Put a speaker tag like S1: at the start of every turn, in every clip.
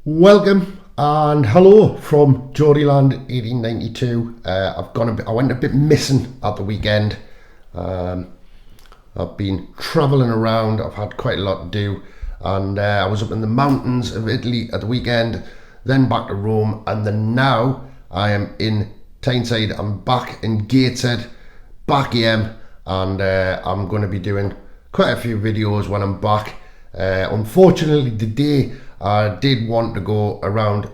S1: Welcome and hello from Geordieland 1892. I went a bit missing at the weekend. I've been travelling around. I've had quite a lot to do, and I was up in the mountains of Italy at the weekend, then back to Rome, and then now I am in Tyneside. I'm back in Gateshead, back AM, and I'm going to be doing quite a few videos when I'm back. Unfortunately, today I did want to go around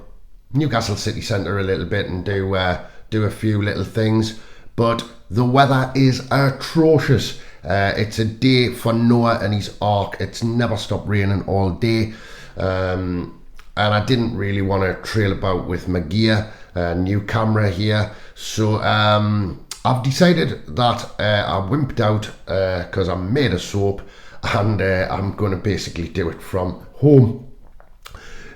S1: Newcastle city centre a little bit and do a few little things, but the weather is atrocious. It's a day for Noah and his ark. It's never stopped raining all day, and I didn't really want to trail about with my gear. New camera here, so I've decided that I wimped out because I'm made of soap, and I'm going to basically do it from home.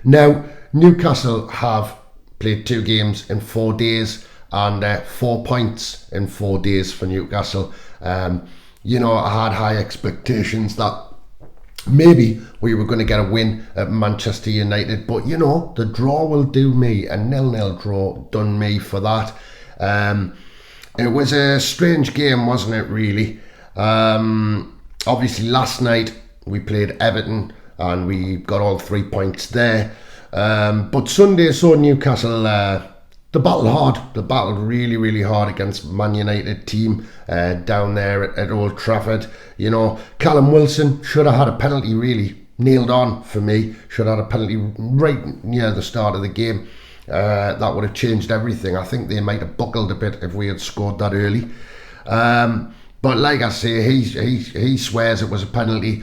S1: Now, Newcastle have played 2 games in 4 days, and 4 points in 4 days for Newcastle. I had high expectations that maybe we were going to get a win at Manchester United, but the draw will do me. A 0-0 draw done me for that. It was a strange game, wasn't it, really? Obviously, last night we played Everton and we got all 3 points there. But Sunday saw Newcastle, they battled really, really hard against Man United team down there at Old Trafford. Callum Wilson should have had a penalty really nailed on for me. Should have had a penalty right near the start of the game. That would have changed everything. I think they might have buckled a bit if we had scored that early. But like I say, he swears it was a penalty.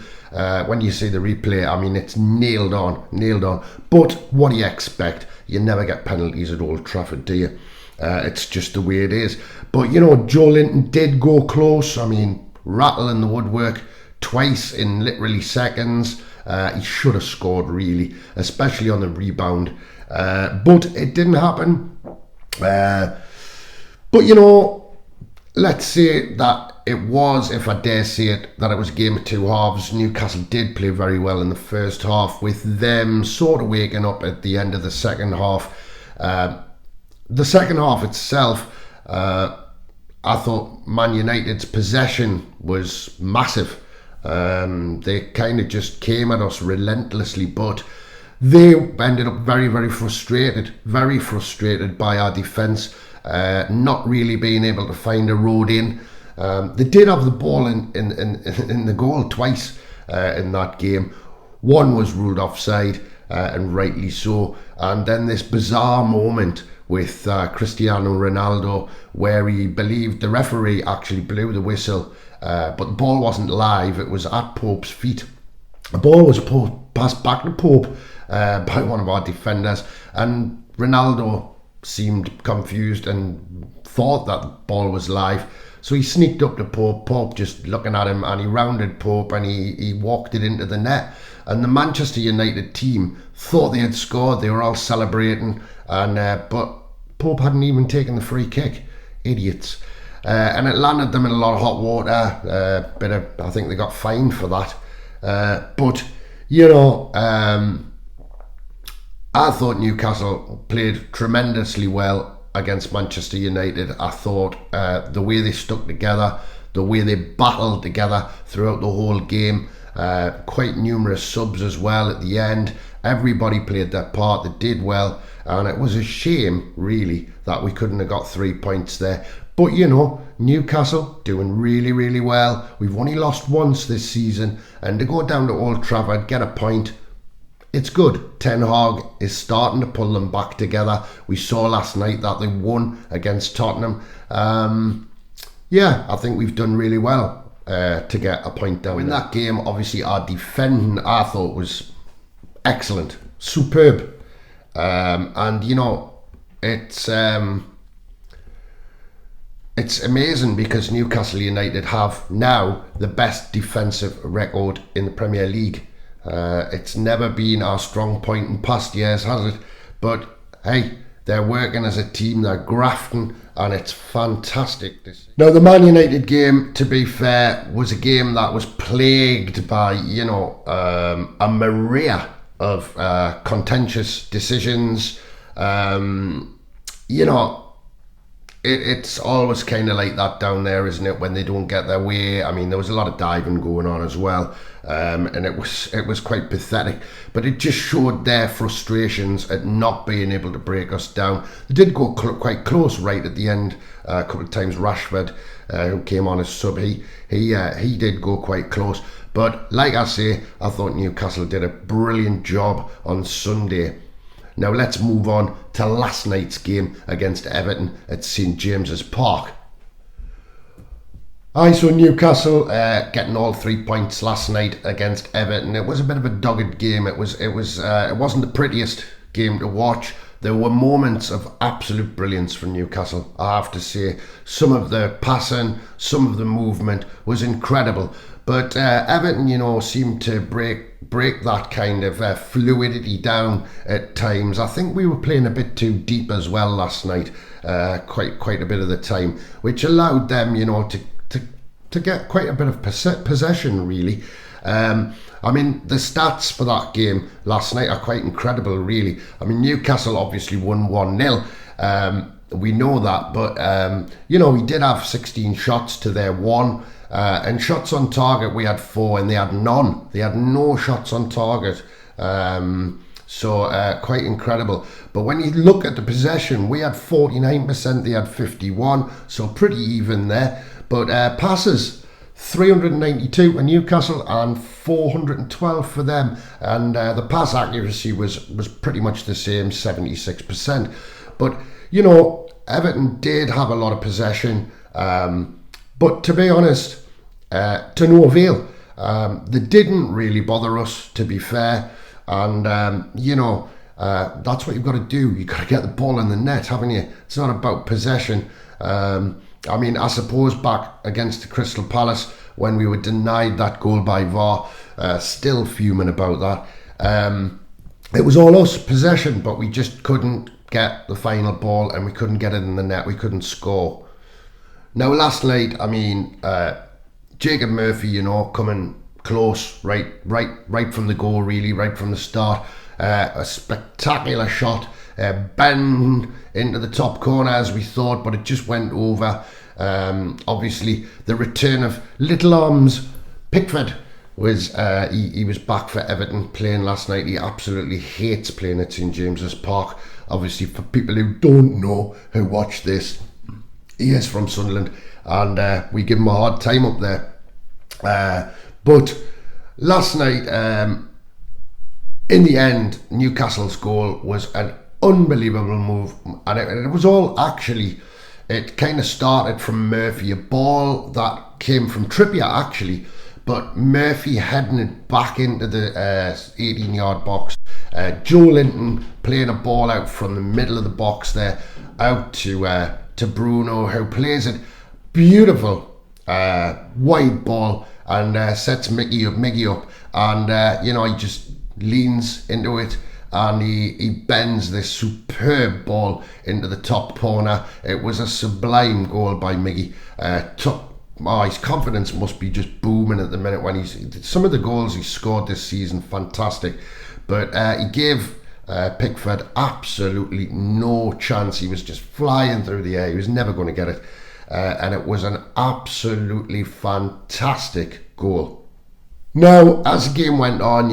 S1: When you see the replay, I mean, it's nailed on. But what do you expect? You never get penalties at Old Trafford, do you? It's just the way it is. But Joe Linton did go close. I mean, rattling the woodwork twice in literally seconds. He should have scored really, especially on the rebound. But it didn't happen. But let's say that it was, if I dare say it, that it was a game of 2 halves. Newcastle did play very well in the first half, with them sort of waking up at the end of the second half. The second half itself, I thought Man United's possession was massive. They kind of just came at us relentlessly, but they ended up very, very frustrated by our defence, not really being able to find a road in. They did have the ball in the goal twice in that game. One was ruled offside, and rightly so. And then this bizarre moment with Cristiano Ronaldo, where he believed the referee actually blew the whistle, but the ball wasn't live. It was at Pope's feet. The ball was passed back to Pope by one of our defenders, and Ronaldo seemed confused and thought that the ball was live. So he sneaked up to Pope just looking at him, and he rounded Pope and he walked it into the net. And the Manchester United team thought they had scored. They were all celebrating, and but Pope hadn't even taken the free kick. Idiots. And it landed them in a lot of hot water. I think they got fined for that. But I thought Newcastle played tremendously well against Manchester United. I thought the way they stuck together, the way they battled together throughout the whole game, quite numerous subs as well at the end. Everybody played their part. They did well, and it was a shame really that we couldn't have got 3 points there. But Newcastle doing really, really well. We've only lost once this season, and to go down to Old Trafford, get a point, it's good. Ten Hag is starting to pull them back together. We saw last night that they won against Tottenham. I think we've done really well to get a point down in that game. Obviously, our defending, I thought, was excellent, superb. It's amazing because Newcastle United have now the best defensive record in the Premier League. It's never been our strong point in past years, has it? But hey, they're working as a team, they're grafting, and it's fantastic. Now, the Man United game, to be fair, was a game that was plagued by, a Maria of contentious decisions. You know, it's always kind of like that down there, isn't it? When they don't get their way. I mean, there was a lot of diving going on as well, and it was quite pathetic. But it just showed their frustrations at not being able to break us down. They did go quite close right at the end. A couple of times, Rashford, who came on as sub, he did go quite close. But like I say, I thought Newcastle did a brilliant job on Sunday. Now let's move on to last night's game against Everton at St James's Park. So Newcastle getting all 3 points last night against Everton. It was a bit of a dogged game. It wasn't the prettiest game to watch. There were moments of absolute brilliance from Newcastle, I have to say. Some of the passing, some of the movement was incredible. But Everton, seemed to break that kind of fluidity down at times. I think we were playing a bit too deep as well last night, quite a bit of the time, which allowed them, to get quite a bit of possession, really. I mean, the stats for that game last night are quite incredible, really. I mean, Newcastle obviously won 1-0. We know that, but, we did have 16 shots to their 1. And shots on target, we had 4 and they had none. They had no shots on target. So quite incredible. But when you look at the possession, we had 49%, they had 51. So pretty even there. But passes, 392 for Newcastle and 412 for them. And the pass accuracy was pretty much the same, 76%. But, Everton did have a lot of possession. But to be honest, to no avail. They didn't really bother us, to be fair. And, that's what you've got to do. You've got to get the ball in the net, haven't you? It's not about possession. I suppose back against Crystal Palace, when we were denied that goal by VAR, still fuming about that. It was all us, possession, but we just couldn't get the final ball and we couldn't get it in the net. We couldn't score. Now, last night, Jacob Murphy, coming close, right from the goal, really, right from the start. A spectacular shot, bend into the top corner as we thought, but it just went over. Obviously, the return of Little Arms Pickford was he was back for Everton playing last night. He absolutely hates playing at St James's Park. Obviously, for people who don't know, who watch this, he is from Sunderland, and we give him a hard time up there. But last night, in the end, Newcastle's goal was an unbelievable move, and it was all actually, it kind of started from Murphy, a ball that came from Trippier actually, but Murphy heading it back into the 18-yard box. Joe Linton playing a ball out from the middle of the box there, out to Bruno, who plays it beautiful, wide ball, and sets Mickey up, and he just leans into it, and he bends this superb ball into the top corner. It was a sublime goal by Miggy. His confidence must be just booming at the minute when some of the goals he scored this season, fantastic. But he gave Pickford absolutely no chance. He was just flying through the air. He was never going to get it. And it was an absolutely fantastic goal. Now, as the game went on,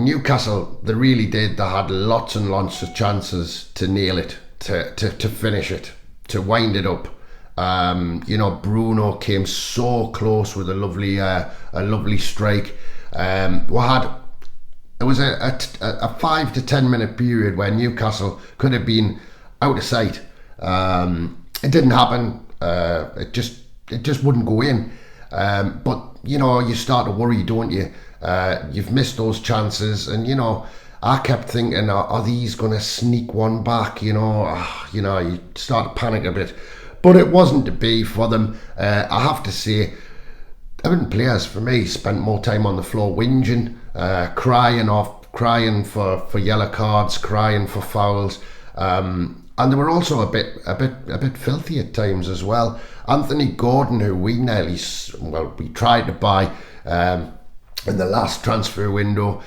S1: Newcastle, they really did. They had lots and lots of chances to nail it, to finish it, to wind it up. Bruno came so close with a lovely strike. It was a 5 to 10 minute period where Newcastle could have been out of sight. It didn't happen. It just wouldn't go in. But you start to worry, don't you? You've missed those chances, and I kept thinking, are these going to sneak one back? You start to panic a bit. But it wasn't to be for them. I have to say, Everton players, for me, spent more time on the floor whinging, crying for yellow cards, crying for fouls, and they were also a bit filthy at times as well. Anthony Gordon, who we tried to buy in the last transfer window,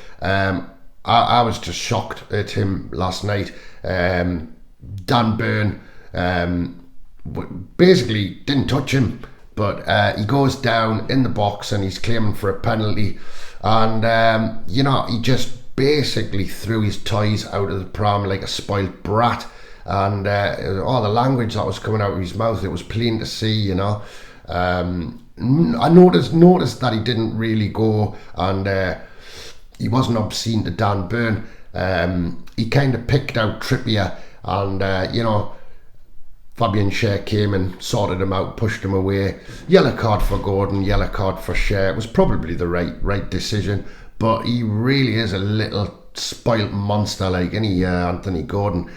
S1: I was just shocked at him last night. Dan Burn basically didn't touch him, but he goes down in the box and he's claiming for a penalty, and he just basically threw his toys out of the pram like a spoilt brat, and all the language that was coming out of his mouth, it was plain to see. I noticed that he didn't really go, and he wasn't obscene to Dan Burn. He kind of picked out Trippier, and Fabian Schär came and sorted him out, pushed him away. Yellow card for Gordon, yellow card for Schär. It was probably the right decision, but he really is a little spoilt monster, like any Anthony Gordon.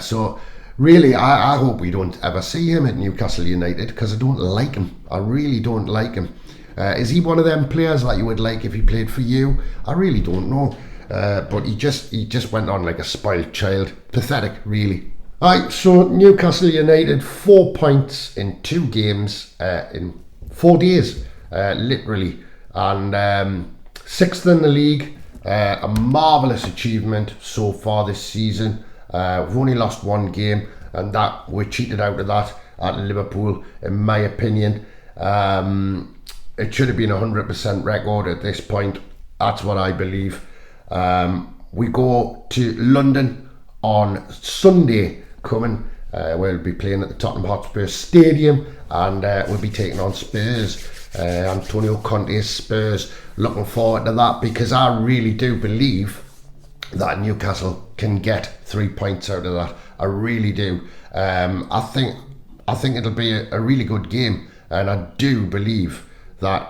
S1: So really, I hope we don't ever see him at Newcastle United, because I don't like him. I really don't like him. Is he one of them players that you would like if he played for you? I really don't know. But he just went on like a spoiled child. Pathetic, really. Right, so Newcastle United, 4 points in 2 games in 4 days, literally, and 6th in the league. A marvellous achievement so far this season. We've only lost 1 game, and that we're cheated out of that at Liverpool, in my opinion. It should have been a 100% record at this point. That's what I believe. We go to London on Sunday coming. We'll be playing at the Tottenham Hotspur Stadium, and we'll be taking on Spurs. Antonio Conte's Spurs. Looking forward to that, because I really do believe that Newcastle can get 3 points out of that. I really do. I think it'll be a really good game, and I do believe that.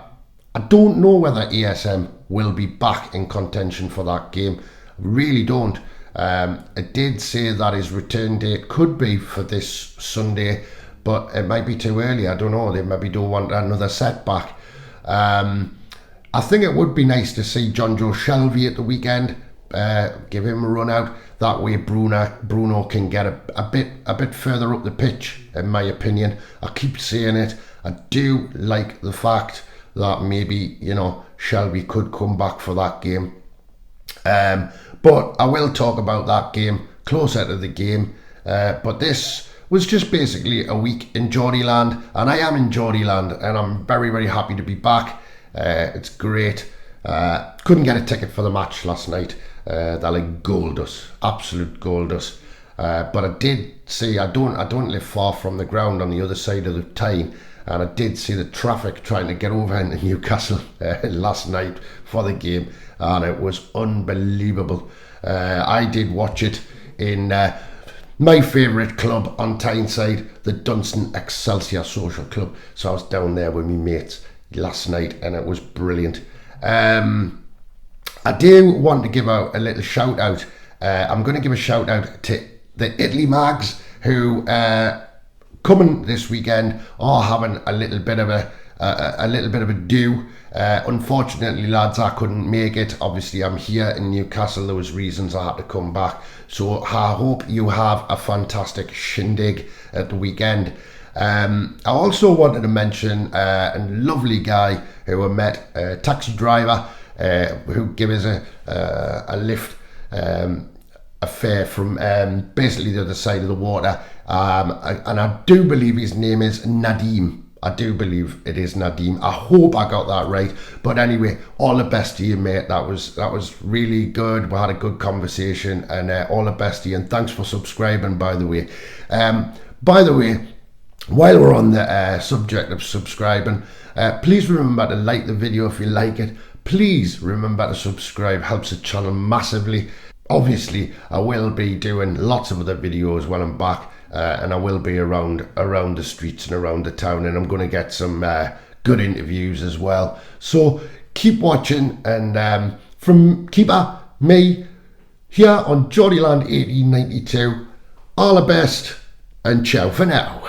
S1: I don't know whether ASM will be back in contention for that game. I really don't. It did say that his return date could be for this Sunday, but it might be too early. I don't know. They maybe don't want another setback. I think it would be nice to see John Joe Shelby at the weekend. Give him a run out. That way Bruno can get a bit further up the pitch, in my opinion. I keep saying it. I do like the fact that maybe, Shelby could come back for that game. But I will talk about that game closer to the game. But this was just basically a week in Geordieland, and I am in Geordieland, and I'm very, very happy to be back. It's great. Couldn't get a ticket for the match last night. They're like gold dust, absolute gold dust. But I did see, I don't live far from the ground on the other side of the Tyne, and I did see the traffic trying to get over into Newcastle last night for the game, and it was unbelievable. I did watch it in my favourite club on Tyneside, the Dunstan Excelsior Social Club. So I was down there with my mates last night, and it was brilliant. I do want to give out a little shout out. I'm going to give a shout out to the Italy Mags, who coming this weekend are having a little bit of a do. Unfortunately, lads, I couldn't make it. Obviously, I'm here in Newcastle. There was reasons I had to come back. So I hope you have a fantastic shindig at the weekend. I also wanted to mention a lovely guy who I met, a taxi driver who gave us a lift, a fare from basically the other side of the water. And I do believe his name is Nadim. I do believe it is Nadim. I hope I got that right. But anyway, all the best to you, mate. That was really good. We had a good conversation, and all the best to you. And thanks for subscribing, by the way. While we're on the subject of subscribing, please remember to like the video if you like it. Please remember to subscribe. Helps the channel massively. Obviously, I will be doing lots of other videos when I'm back. And I will be around the streets and around the town, and I'm going to get some good interviews as well. So keep watching, and from Keeper, me, here on Geordieland 1892, all the best, and ciao for now.